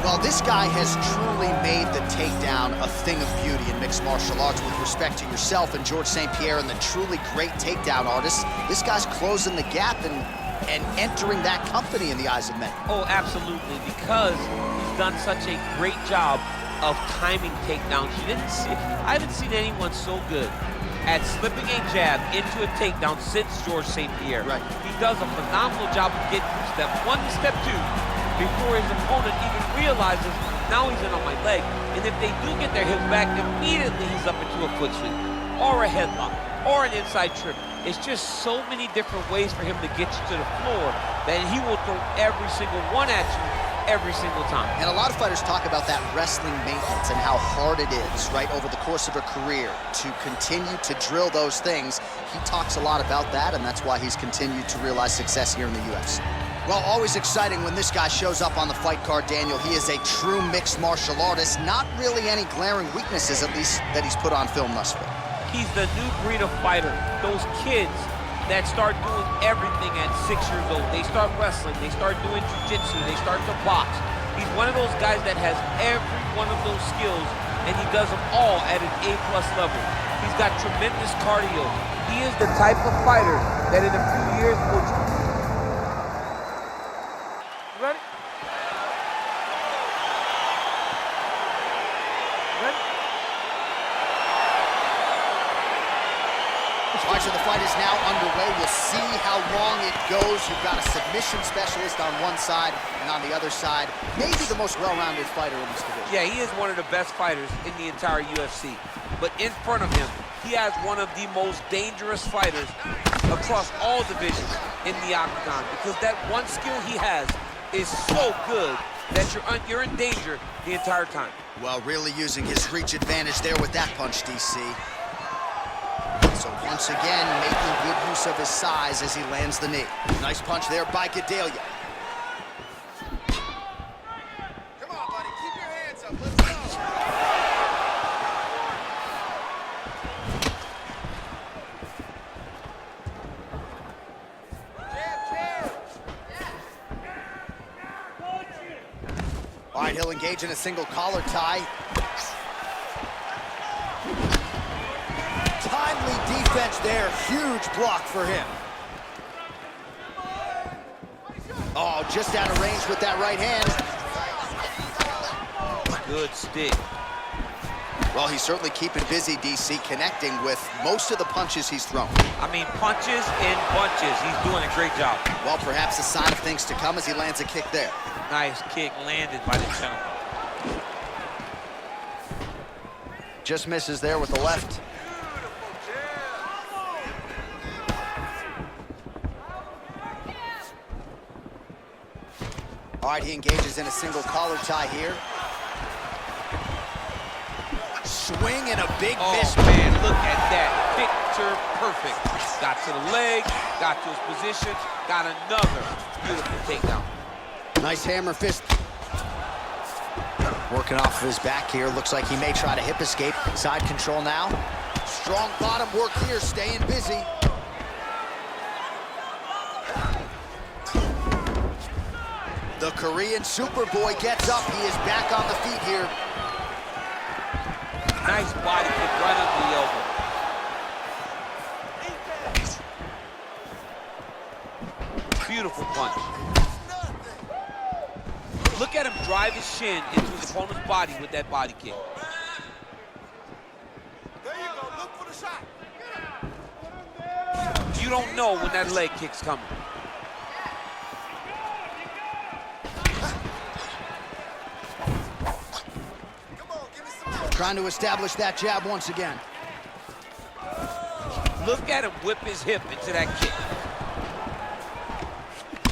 Well, this guy has truly made the takedown a thing of beauty in mixed martial arts. With respect to yourself and George St. Pierre and the truly great takedown artists, this guy's closing the gap and entering that company in the eyes of many. Oh, absolutely, because he's done such a great job of timing takedowns. I haven't seen anyone so good at slipping a jab into a takedown since George St. Pierre. Right. He does a phenomenal job of getting from step 1 to step 2 before his opponent even realizes now he's in on my leg. And if they do get their hips back, immediately he's up into a foot sweep or a headlock or an inside trip. It's just so many different ways for him to get you to the floor that he will throw every single one at you every single time. And a lot of fighters talk about that wrestling maintenance and how hard it is, right, over the course of a career to continue to drill those things. He talks a lot about that, and that's why he's continued to realize success here in the UFC. Well, always exciting when this guy shows up on the fight card, Daniel. He is a true mixed martial artist. Not really any glaring weaknesses, at least, that he's put on film thus far. He's the new breed of fighter. Those kids that start doing everything at 6 years old. They start wrestling, they start doing jiu-jitsu, they start to box. He's one of those guys that has every one of those skills, and he does them all at an A+ level. He's got tremendous cardio. He is the type of fighter that in a few years will... Ready? Ready? All right, so the fight is now underway. We'll see how long it goes. You've got a submission specialist on one side, and on the other side, maybe the most well-rounded fighter in this division. Yeah, he is one of the best fighters in the entire UFC. But in front of him, he has one of the most dangerous fighters across all divisions in the octagon, because that one skill he has is so good that you're in danger the entire time. Well, really using his reach advantage there with that punch, DC. So once again, making good use of his size as he lands the knee. Nice punch there by Gedalia. Come on, buddy, keep your hands up. Let's go. All right, he'll engage in a single collar tie. Timely defense there, huge block for him. Oh, just out of range with that right hand. Good stick. Well, he's certainly keeping busy, DC, connecting with most of the punches he's thrown. I mean, punches in bunches. He's doing a great job. Well, perhaps a sign of things to come as he lands a kick there. Nice kick landed by the gentleman. Just misses there with the left. All right, he engages in a single collar tie here. Swing and a big miss. Oh, man, look at that. Picture perfect. Got to the leg, got to his position, got another beautiful takedown. Nice hammer fist. Working off of his back here. Looks like he may try to hip escape. Side control now. Strong bottom work here, staying busy. The Korean Superboy gets up. He is back on the feet here. Nice body kick right under the elbow. Beautiful punch. Look at him drive his shin into his opponent's body with that body kick. There you go, look for the shot. You don't know when that leg kick's coming. Trying to establish that jab once again. Look at him whip his hip into that kick.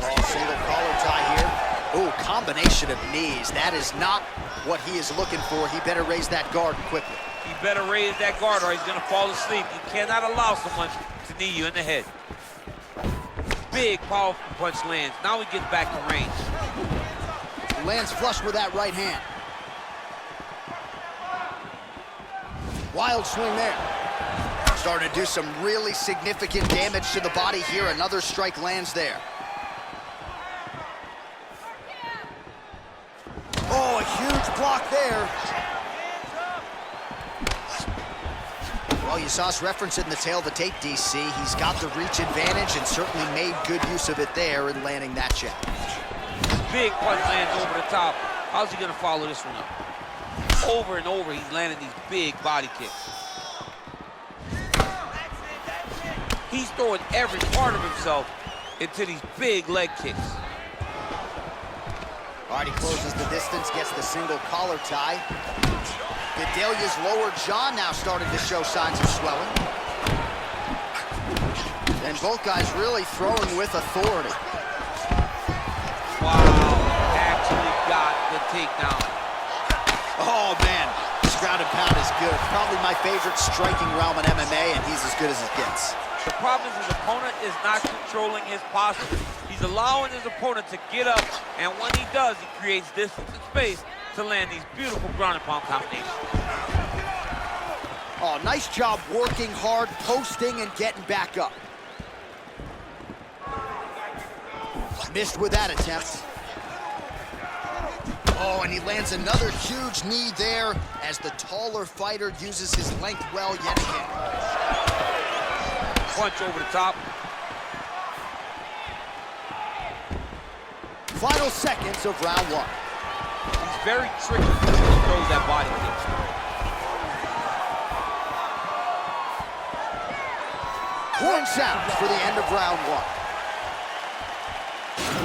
Oh, single collar tie here. Ooh, combination of knees. That is not what he is looking for. He better raise that guard quickly. He better raise that guard or he's gonna fall asleep. You cannot allow someone to knee you in the head. Big, powerful punch lands. Now he gets back to range. Lands flush with that right hand. Wild swing there. Starting to do some really significant damage to the body here. Another strike lands there. Oh, a block there. Well, you saw us reference it in the tail of the tape, DC. He's got the reach advantage and certainly made good use of it there in landing that jab. Big punch lands over the top. How's he gonna follow this one up? Over and over, he's landing these big body kicks. He's throwing every part of himself into these big leg kicks. All right, he closes the distance, gets the single collar tie. Gedalia's lower jaw now starting to show signs of swelling. And both guys really throwing with authority. Wow, actually got the takedown. Oh, man, this ground and pound is good. Probably my favorite striking realm in MMA, and he's as good as it gets. The problem is his opponent is not controlling his posture. He's allowing his opponent to get up, and when he does, he creates distance and space to land these beautiful ground and pound combinations. Oh, nice job working hard, posting, and getting back up. Missed with that attempt. Oh, and he lands another huge knee there as the taller fighter uses his length well yet again. Punch over the top. Final seconds of round one. He's very tricky when he throws that body kick. Horn sounds for the end of round one.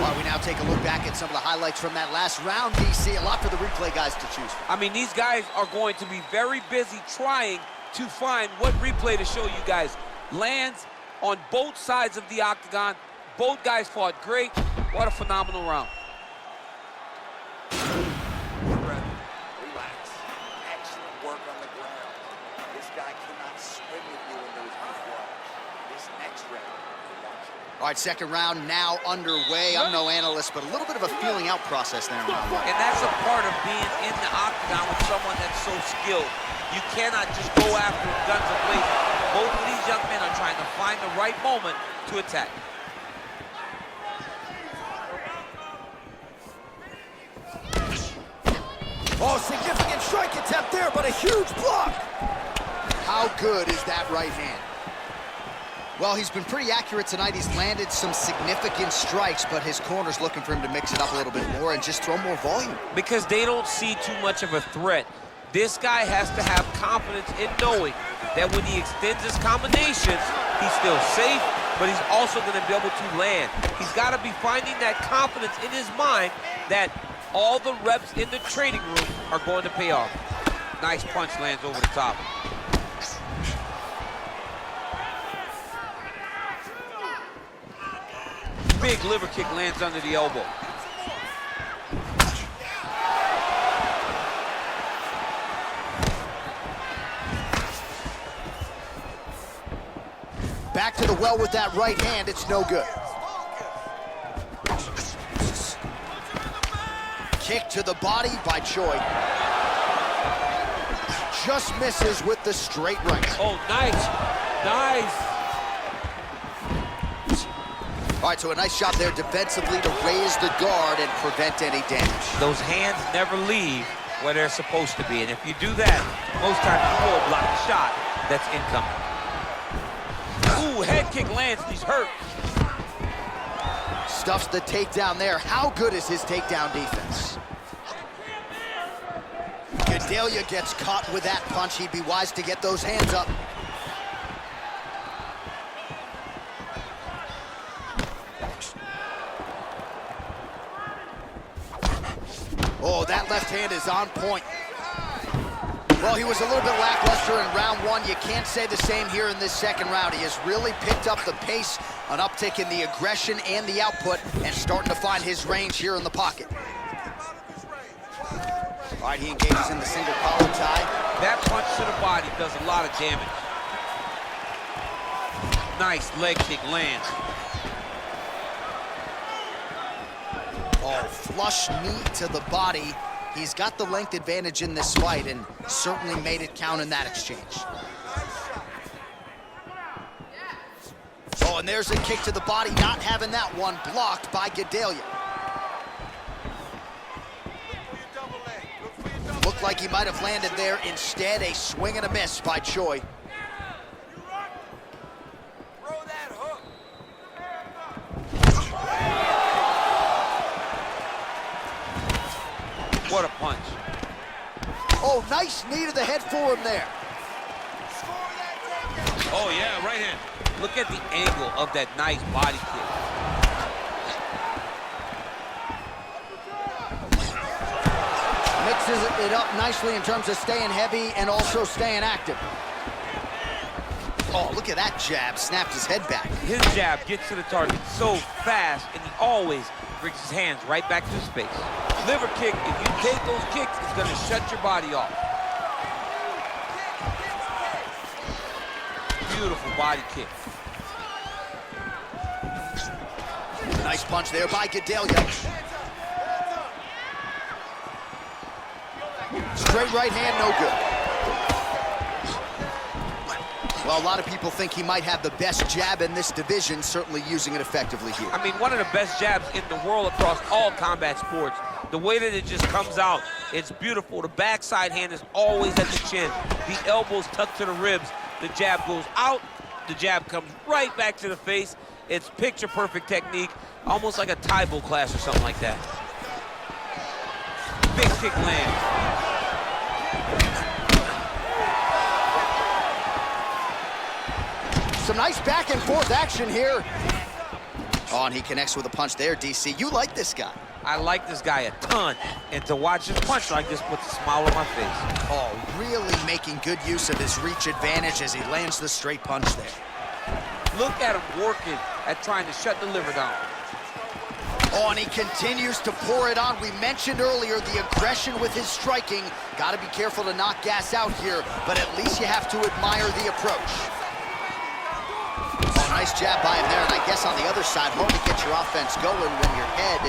While we now take a look back at some of the highlights from that last round, DC, a lot for the replay guys to choose from. I mean, these guys are going to be very busy trying to find what replay to show you guys. Lands on both sides of the octagon. Both guys fought great. What a phenomenal round. Relax. Excellent work on the ground. This guy cannot swing with you in those deep waters. This next round, watch it. All right, second round now underway. I'm no analyst, but a little bit of a feeling out process there in round one. And that's a part of being in the octagon with someone that's so skilled. You cannot just go after him guns a-blazing. Both of these young men are trying to find the right moment to attack. Oh, significant strike attempt there, but a huge block. How good is that right hand? Well, he's been pretty accurate tonight. He's landed some significant strikes, but his corner's looking for him to mix it up a little bit more and just throw more volume. Because they don't see too much of a threat. This guy has to have confidence in knowing that when he extends his combinations, he's still safe, but he's also going to be able to land. He's got to be finding that confidence in his mind that all the reps in the training room are going to pay off. Nice punch lands over the top. Big liver kick lands under the elbow. Back to the well with that right hand, it's no good. Kick to the body by Choi. Just misses with the straight right. Oh, nice, nice. All right, so a nice job there defensively to raise the guard and prevent any damage. Those hands never leave where they're supposed to be, and if you do that, most times you will block the shot that's incoming. Ooh, head kick lands, he's hurt. Stuffs the takedown there. How good is his takedown defense? Gedalia gets caught with that punch. He'd be wise to get those hands up. Oh, that left hand is on point. Well, he was a little bit lackluster in round one. You can't say the same here in this second round. He has really picked up the pace, an uptick in the aggression and the output, and starting to find his range here in the pocket. All right, he engages in the single collar tie. That punch to the body does a lot of damage. Nice leg kick lands. Oh, flush knee to the body. He's got the length advantage in this fight and certainly made it count in that exchange. Oh, and there's a kick to the body, not having that one, blocked by Gedalia. like he might have landed there. Instead, a swing and a miss by Choi. Throw that hook. What a punch. Oh, nice knee to the head for him there. Score that takedown. Oh, yeah, right hand. Look at the angle of that nice body kick. Mixes it up nicely in terms of staying heavy and also staying active. Oh, look at that jab. Snapped his head back. His jab gets to the target so fast, and he always brings his hands right back to his face. Liver kick, if you take those kicks, it's going to shut your body off. Beautiful body kick. Nice punch there by Gedalia. Straight right hand, no good. Well, a lot of people think he might have the best jab in this division, certainly using it effectively here. I mean, one of the best jabs in the world across all combat sports. The way that it just comes out, it's beautiful. The backside hand is always at the chin. The elbows tucked to the ribs. The jab goes out. The jab comes right back to the face. It's picture-perfect technique, almost like a Taibo class or something like that. Big kick lands. Some nice back and forth action here. Oh, and he connects with a punch there, DC. You like this guy. I like this guy a ton, and to watch him punch like this puts a smile on my face. Oh, really making good use of his reach advantage as he lands the straight punch there. Look at him working at trying to shut the liver down. Oh, and he continues to pour it on. We mentioned earlier the aggression with his striking. Got to be careful to not gas out here, but at least you have to admire the approach. Oh, nice jab by him there, and I guess on the other side, hard to get your offense going when your head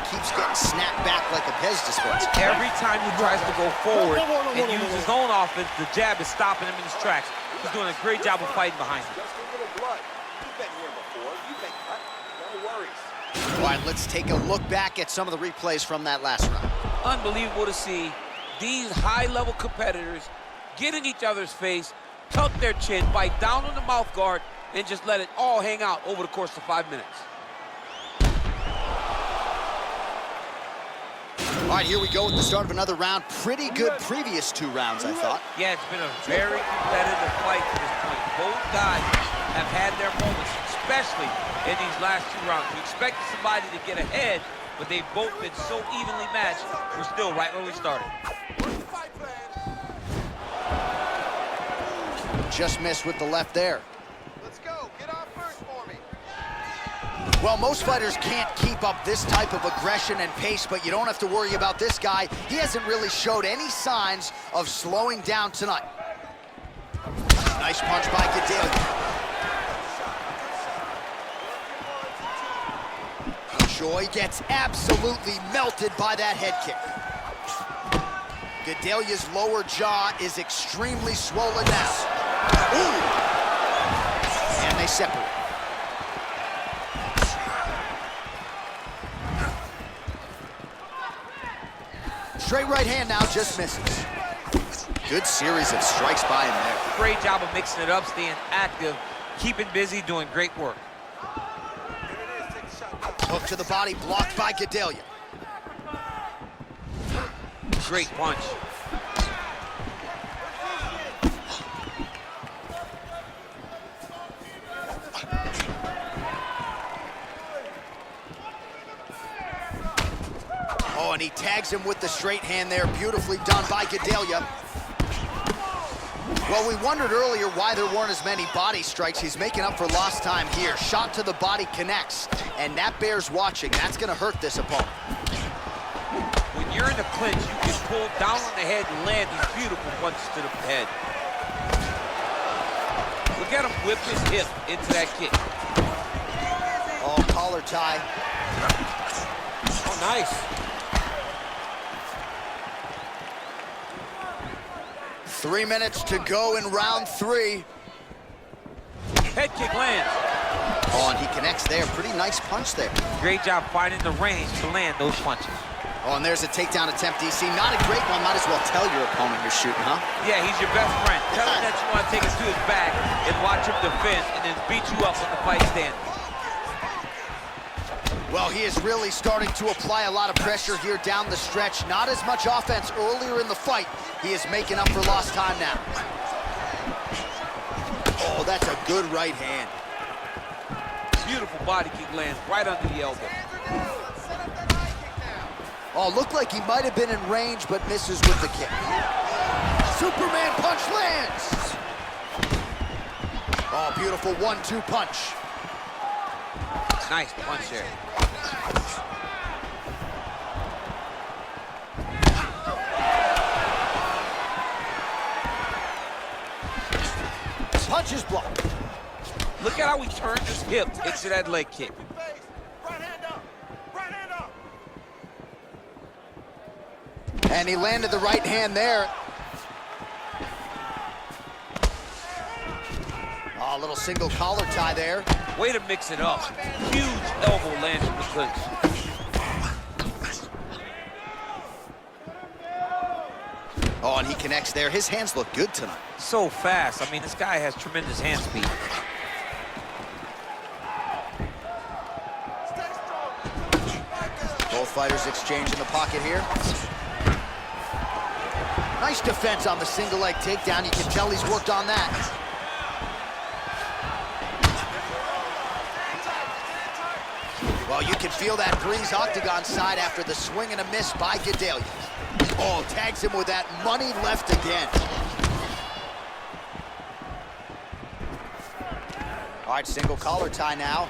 keeps getting snapped back like a Pez dispenser. Every time he tries to go forward and use his own offense, the jab is stopping him in his tracks. He's doing a great job of fighting behind him. Just a little blood. You've been here before. You've been cut. No worries. All right, let's take a look back at some of the replays from that last round. Unbelievable to see these high-level competitors get in each other's face, tuck their chin, bite down on the mouth guard, and just let it all hang out over the course of 5 minutes. All right, here we go with the start of another round. Pretty good previous 2 rounds, I thought. Yeah, it's been a very competitive fight to this point. Both guys have had their moments, especially in these last 2 rounds. We expected somebody to get ahead, but they've both been so evenly matched, we're still right where we started. Just missed with the left there. Let's go. Get off first for me. Well, most fighters can't keep up this type of aggression and pace, but you don't have to worry about this guy. He hasn't really showed any signs of slowing down tonight. Nice punch by Gedalia. Choi gets absolutely melted by that head kick. Gedalia's lower jaw is extremely swollen now. Ooh! And they separate. Straight right hand now, just misses. Good series of strikes by him there. Great job of mixing it up, staying active, keeping busy, doing great work. Hook to the body, blocked by Gedalia. Great punch. Oh, and he tags him with the straight hand there. Beautifully done by Gedalia. Well, we wondered earlier why there weren't as many body strikes. He's making up for lost time here. Shot to the body connects, and that bears watching. That's going to hurt this opponent. When you're in the clinch, you can pull down on the head and land these beautiful punches to the head. Look at him whip his hip into that kick. Oh, collar tie. Oh, nice. 3 minutes to go in round 3. Head kick lands. Oh, and he connects there. Pretty nice punch there. Great job finding the range to land those punches. Oh, and there's a takedown attempt, DC. Not a great one. Might as well tell your opponent you're shooting, huh? Yeah, he's your best friend. Tell him that you want to take it to his back and watch him defend and then beat you up when the fight stands. Well, he is really starting to apply a lot of pressure here down the stretch. Not as much offense earlier in the fight. He is making up for lost time now. Oh, that's a good right hand. Beautiful body kick lands right under the elbow. Oh, looked like he might have been in range, but misses with the kick. Superman punch lands. Oh, beautiful 1-2 punch. Nice punch there. Punch is blocked. Look at how he turned his hip into that leg kick. Right hand up. Right hand up. And he landed the right hand there. Oh, a little single collar tie there. Way to mix it up. Huge elbow lands from the clinch. Oh, and he connects there. His hands look good tonight. So fast. I mean, this guy has tremendous hand speed. Both fighters exchange in the pocket here. Nice defense on the single leg takedown. You can tell he's worked on that. Well, you can feel that breeze octagon side after the swing and a miss by Gedalia. Oh, tags him with that money left again. All right, single collar tie now.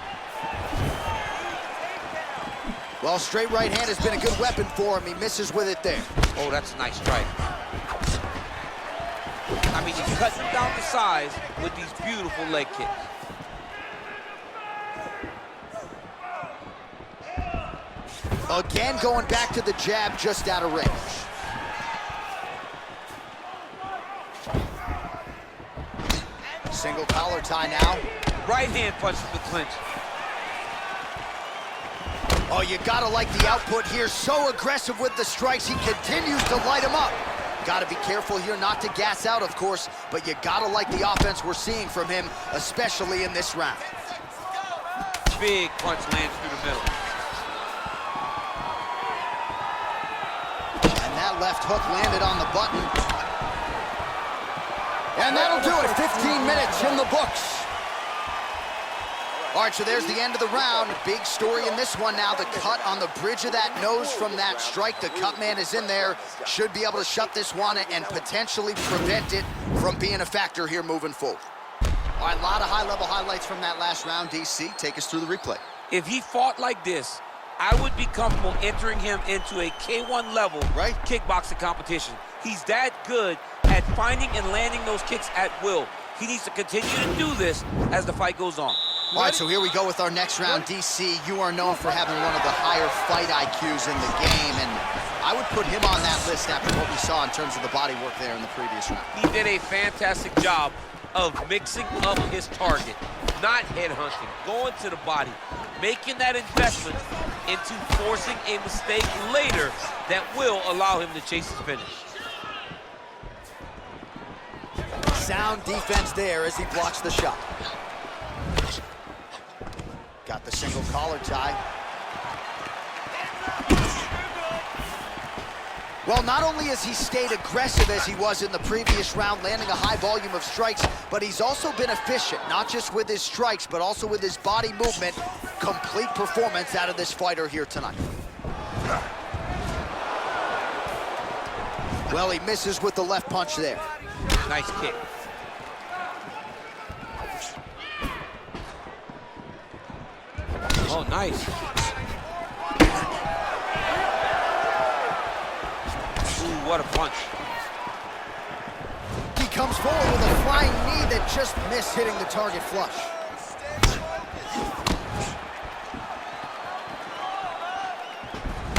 Well, straight right hand has been a good weapon for him. He misses with it there. Oh, that's a nice strike. I mean, he's cutting down the size with these beautiful leg kicks. Again, going back to the jab, just out of range. Single collar tie now. Right hand punches the clinch. Oh, you gotta like the output here. So aggressive with the strikes. He continues to light him up. Gotta be careful here not to gas out, of course, but you gotta like the offense we're seeing from him, especially in this round. Big punch lands through the middle. And that left hook landed on the button. And that'll do it. 15 minutes in the books. All right, so there's the end of the round. Big story in this one now. The cut on the bridge of that nose from that strike. The cut man is in there. Should be able to shut this one and potentially prevent it from being a factor here moving forward. All right, a lot of high-level highlights from that last round. DC, take us through the replay. If he fought like this, I would be comfortable entering him into a K1 level kickboxing competition. He's that good at finding and landing those kicks at will. He needs to continue to do this as the fight goes on. All right, so here we go with our next round. DC, you are known for having one of the higher fight IQs in the game, and I would put him on that list after what we saw in terms of the body work there in the previous round. He did a fantastic job of mixing up his target, not headhunting, going to the body, making that investment into forcing a mistake later that will allow him to chase his finish. Sound defense there as he blocks the shot. Got the single collar tie. Well, not only has he stayed aggressive as he was in the previous round, landing a high volume of strikes, but he's also been efficient, not just with his strikes, but also with his body movement. Complete performance out of this fighter here tonight. Well, he misses with the left punch there. Nice kick. Oh, nice. Ooh, what a punch. He comes forward with a flying knee that just missed hitting the target flush.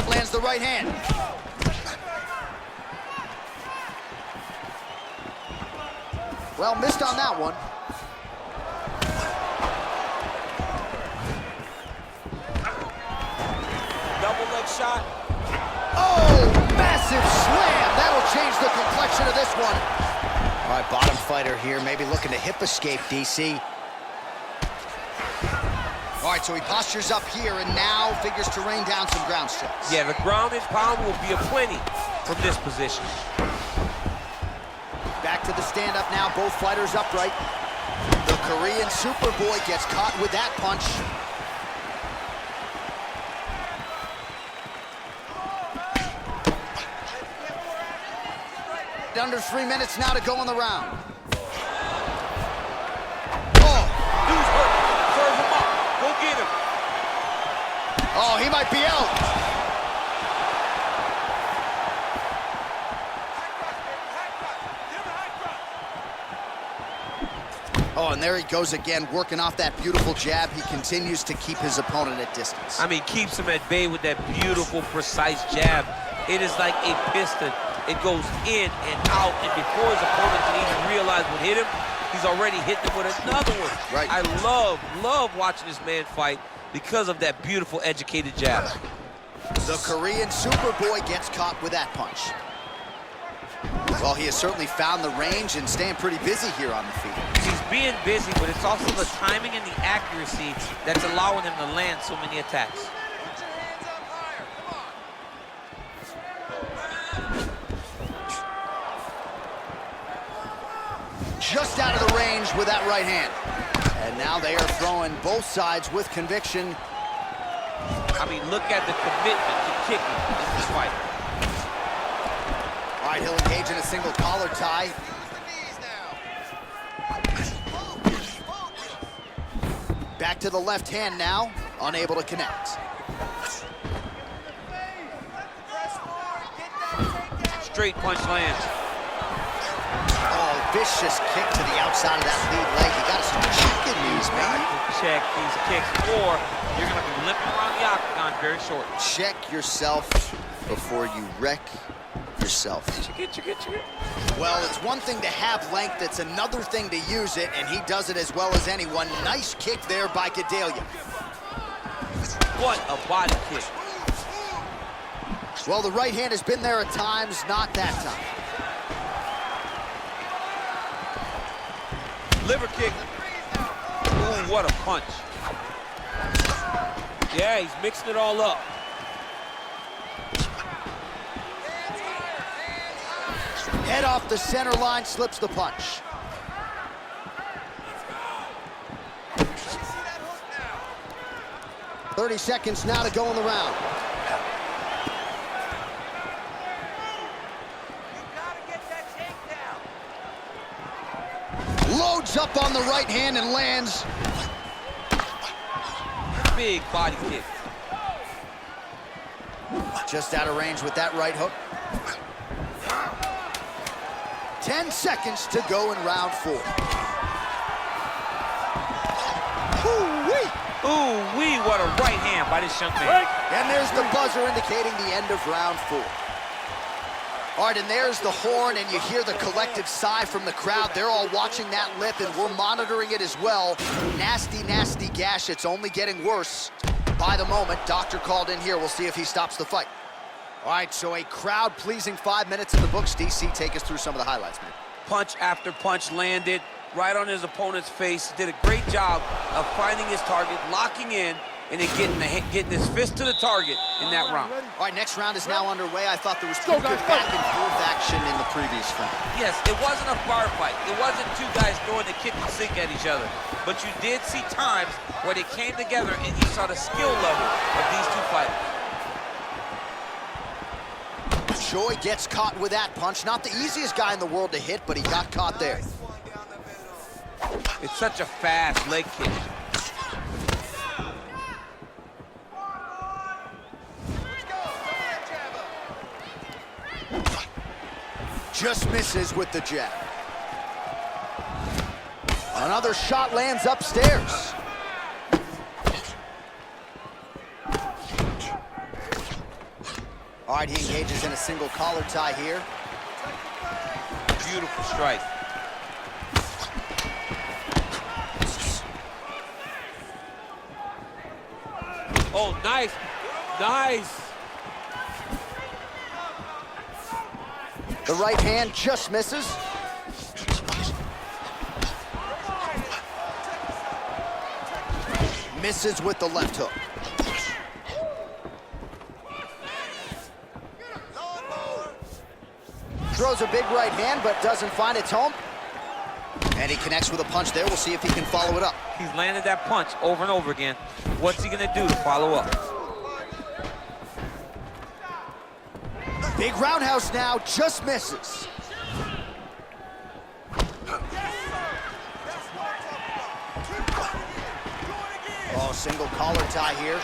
Lands the right hand. Well, missed on that one. Double leg shot. Oh, direction of this one. All right, bottom fighter here, maybe looking to hip escape, DC. All right, so he postures up here and now figures to rain down some ground strikes. Yeah, the ground and pound will be aplenty from this position. Back to the stand-up now, both fighters upright. The Korean Superboy gets caught with that punch. Under 3 minutes now to go in the round. Oh, dude's hurt. Serve him up. Go get him. Oh, he might be out. Oh, and there he goes again, working off that beautiful jab. He continues to keep his opponent at distance. I mean, keeps him at bay with that beautiful, precise jab. It is like a piston. It goes in and out, and before his opponent can even realize what hit him, he's already hit him with another one. Right. I love watching this man fight because of that beautiful, educated jab. The Korean Superboy gets caught with that punch. Well, he has certainly found the range and staying pretty busy here on the feet. He's being busy, but it's also the timing and the accuracy that's allowing him to land so many attacks. Just out of the range with that right hand. And now they are throwing both sides with conviction. I mean, look at the commitment to kicking in this fight. All right, he'll engage in a single collar tie. Back to the left hand now, unable to connect. Straight punch lands. Oh, vicious kick to the outside of that lead leg. You got to start checking these, man. Check these kicks, or you're going to be limping around the octagon very short. Check yourself before you wreck yourself. Check it. Well, it's one thing to have length, it's another thing to use it, and he does it as well as anyone. Nice kick there by Gadelha. What a body kick. Well, the right hand has been there at times, not that time. Liver kick. Ooh, what a punch. Yeah, he's mixing it all up. Head off the center line, slips the punch. "30 seconds now to go in the round. Loads up on the right hand and lands. Big body kick. Just out of range with that right hook. 10 seconds to go in round 4. Ooh-wee! Ooh-wee, what a right hand by this young man. And there's the buzzer indicating the end of round 4. All right, and there's the horn, and you hear the collective sigh from the crowd. They're all watching that lip, and we're monitoring it as well. Nasty, nasty gash. It's only getting worse by the moment. Doctor called in here. We'll see if he stops the fight. All right, so a crowd-pleasing 5 minutes in the books. DC, take us through some of the highlights, man. Punch after punch landed right on his opponent's face. Did a great job of finding his target, locking in, and then getting his fist to the target in that round. All right, next round is now underway. I thought there was pretty good back-and-forth action in the previous round. Yes, it wasn't a bar fight. It wasn't two guys throwing the kick and sink at each other. But you did see times where they came together and you saw the skill level of these two fighters. Choi gets caught with that punch. Not the easiest guy in the world to hit, but he got caught there. It's such a fast leg kick. Just misses with the jab. Another shot lands upstairs. All right, he engages in a single collar tie here. Beautiful strike. Oh, nice. Nice. The right hand just misses. Misses with the left hook. Throws a big right hand, but doesn't find its home. And he connects with a punch there. We'll see if he can follow it up. He's landed that punch over and over again. What's he gonna do to follow up? Big roundhouse now, just misses. Oh, single collar tie here.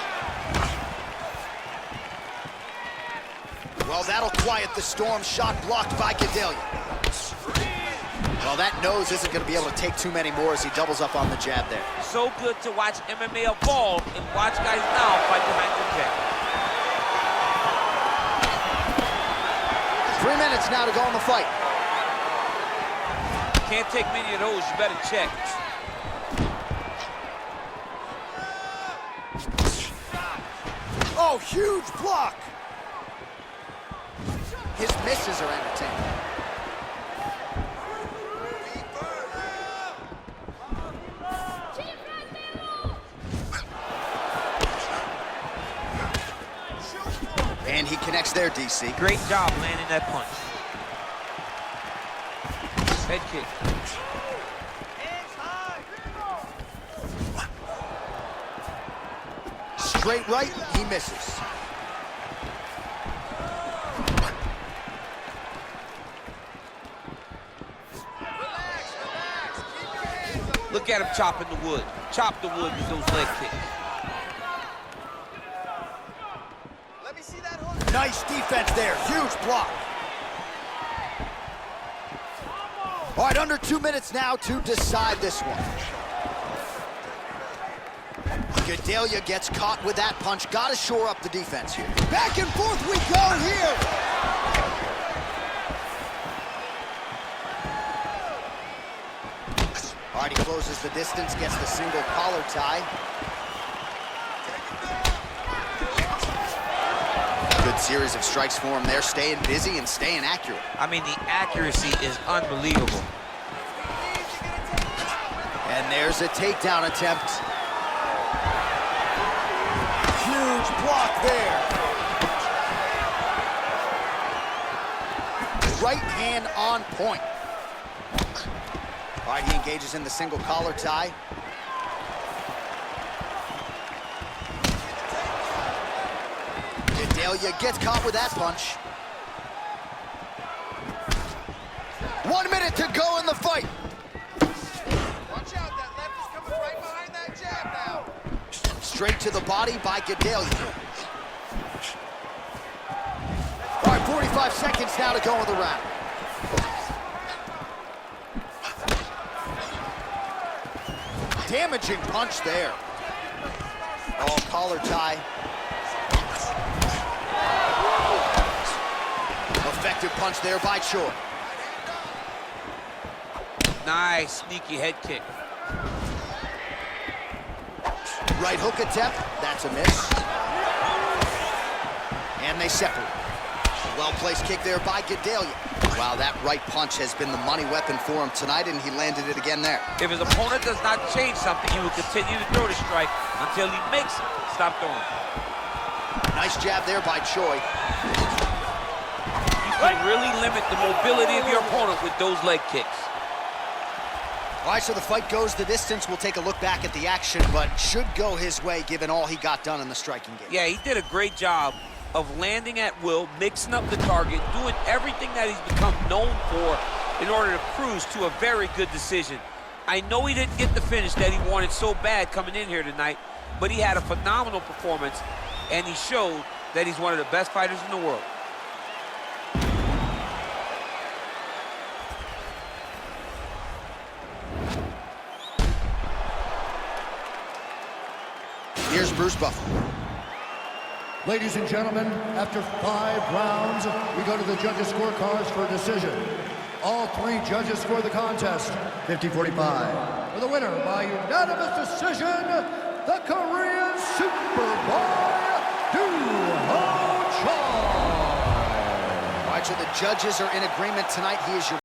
Well, that'll quiet the storm. Shot blocked by Gedalia. Well, that nose isn't going to be able to take too many more as he doubles up on the jab there. So good to watch MMA evolve and watch guys now fight behind the jab. 3 minutes now to go in the fight. Can't take many of those, you better check. Oh, huge block. His misses are entertaining. And he connects there, DC. Great job landing that punch. Head kick. Straight right, he misses. Look at him chopping the wood. Chop the wood with those leg kicks. Let me see that hook. Nice defense there, huge block. All right, under 2 minutes now to decide this one. Gedalia gets caught with that punch. Got to shore up the defense here. Back and forth we go here. All right, he closes the distance, gets the single collar tie. Good series of strikes for him there, staying busy and staying accurate. I mean, the accuracy is unbelievable. And there's a takedown attempt. Huge block there. Right hand on point. All right, he engages in the single collar tie. Gedalia gets caught with that punch. 1 minute to go in the fight. Watch out, that left is coming right behind that jab now. Straight to the body by Gedalia. All right, 45 seconds now to go in the round. Damaging punch there. Oh, collar tie. Effective punch there by Choi. Nice, sneaky head kick. Right hook attempt, that's a miss. And they separate. Well-placed kick there by Gedalia. Wow, that right punch has been the money weapon for him tonight, and he landed it again there. If his opponent does not change something, he will continue to throw the strike until he makes it stop throwing. Nice jab there by Choi. You can really limit the mobility of your opponent with those leg kicks. All right, so the fight goes the distance. We'll take a look back at the action, but should go his way given all he got done in the striking game. Yeah, he did a great job of landing at will, mixing up the target, doing everything that he's become known for in order to cruise to a very good decision. I know he didn't get the finish that he wanted so bad coming in here tonight, but he had a phenomenal performance, and he showed that he's one of the best fighters in the world. Here's Bruce Buffer. Ladies and gentlemen, after 5 rounds, we go to the judges' scorecards for a decision. All 3 judges score the contest 50-45. For the winner by unanimous decision, the Korean Superboy, Doohochoi. All right, so the judges are in agreement tonight. He is your